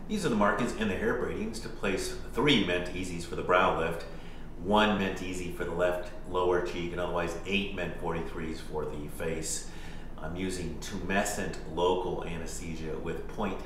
These are the markings and the hair braidings to place 3 Mint Easies for the brow lift, 1 Mint Easy for the left lower cheek, and otherwise 8 Mint 43s for the face. I'm using tumescent local anesthesia with 0.3%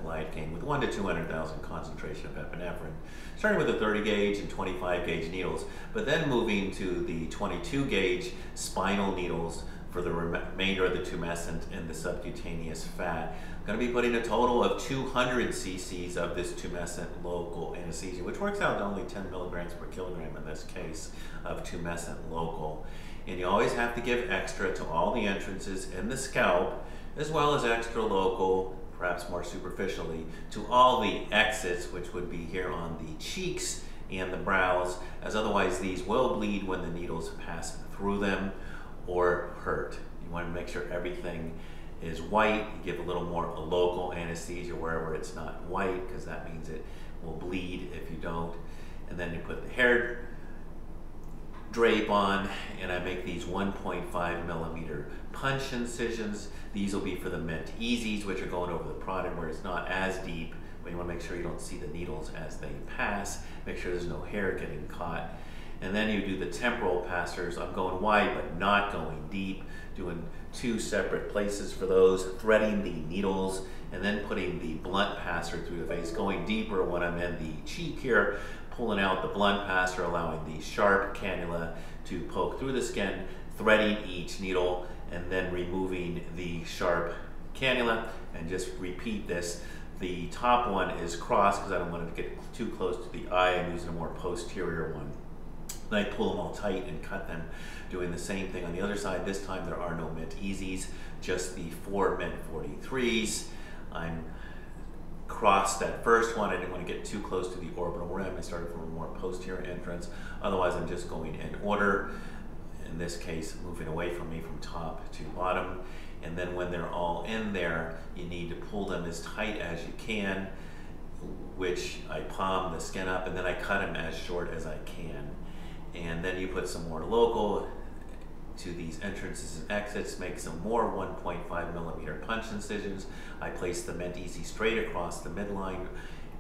lidocaine with 1 to 200,000 concentration of epinephrine, starting with the 30 gauge and 25 gauge needles, but then moving to the 22 gauge spinal needles for the remainder of the tumescent and the subcutaneous fat. I'm going to be putting a total of 200 cc's of this tumescent local anesthesia, which works out to only 10 milligrams per kilogram in this case of tumescent local. And you always have to give extra to all the entrances in the scalp, as well as extra local, perhaps more superficially, to all the exits, which would be here on the cheeks and the brows, as otherwise these will bleed when the needles pass through them or hurt. You want to make sure everything is white. You give a little more local anesthesia wherever it's not white, because that means it will bleed if you don't. And then you put the hair drape on, and I make these 1.5 millimeter punch incisions. These will be for the Mint Easies, which are going over the product where it's not as deep, but you want to make sure you don't see the needles as they pass. Make sure there's no hair getting caught. And then you do the temporal passers. I'm going wide but not going deep, doing 2 separate places for those, threading the needles, and then putting the blunt passer through the face, going deeper when I'm in the cheek here, pulling out the blunt passer, allowing the sharp cannula to poke through the skin, threading each needle, and then removing the sharp cannula, and just repeat this. The top one is crossed because I don't want it to get too close to the eye. I'm using a more posterior one. Then I pull them all tight and cut them, doing the same thing on the other side. This time there are no Mint Easies, just the 4 Mint 43s. I'm crossed that first one. I didn't want to get too close to the orbital rim. I started from a more posterior entrance. Otherwise, I'm just going in order. In this case, moving away from me from top to bottom. And then when they're all in there, you need to pull them as tight as you can, which I palm the skin up, and then I cut them as short as I can. And then you put some more local to these entrances and exits, make some more 1.5 millimeter punch incisions. I place the Mint Easy straight across the midline,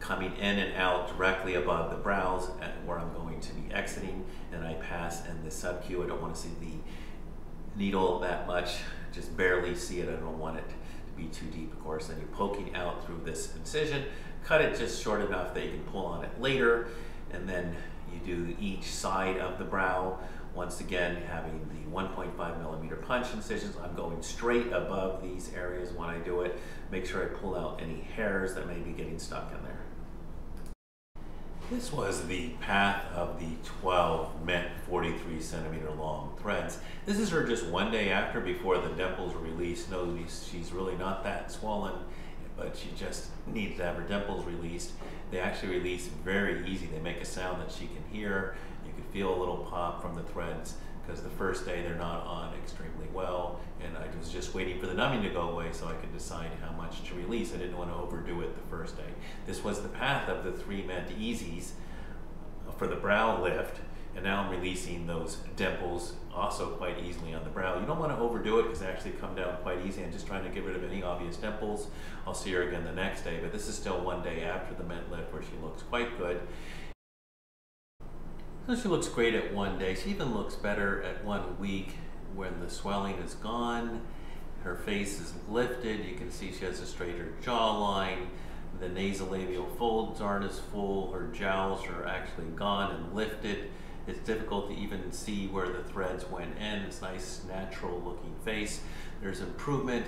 coming in and out directly above the brows where I'm going to be exiting. And I pass in the sub-Q. I don't want to see the needle that much, just barely see it. I don't want it to be too deep, of course. Then you're poking out through this incision, cut it just short enough that you can pull on it later. And then you do each side of the brow. Once again, having the 1.5 millimeter punch incisions. I'm going straight above these areas when I do it. Make sure I pull out any hairs that may be getting stuck in there. This was the path of the 12 Mint 43 centimeter long threads. This is her just one day after, before the dimples were released. Notice she's really not that swollen, but she just needs to have her dimples released. They actually release very easy. They make a sound that she can hear. You can feel a little pop from the threads, because the first day they're not on extremely well, and I was just waiting for the numbing to go away so I could decide how much to release. I didn't want to overdo it the first day. This was the path of the 3 Mint Easies for the brow lift, and now I'm releasing those dimples also quite easily on the brow. You don't want to overdo it because they actually come down quite easy. I'm just trying to get rid of any obvious dimples. I'll see her again the next day, but this is still one day after the Mint lift where she looks quite good. So she looks great at 1 day. She even looks better at 1 week when the swelling is gone. Her face is lifted. You can see she has a straighter jawline. The nasolabial folds aren't as full. Her jowls are actually gone and lifted. It's difficult to even see where the threads went in. It's nice, natural looking face. There's improvement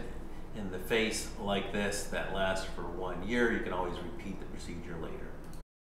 in the face like this that lasts for 1 year. You can always repeat the procedure later.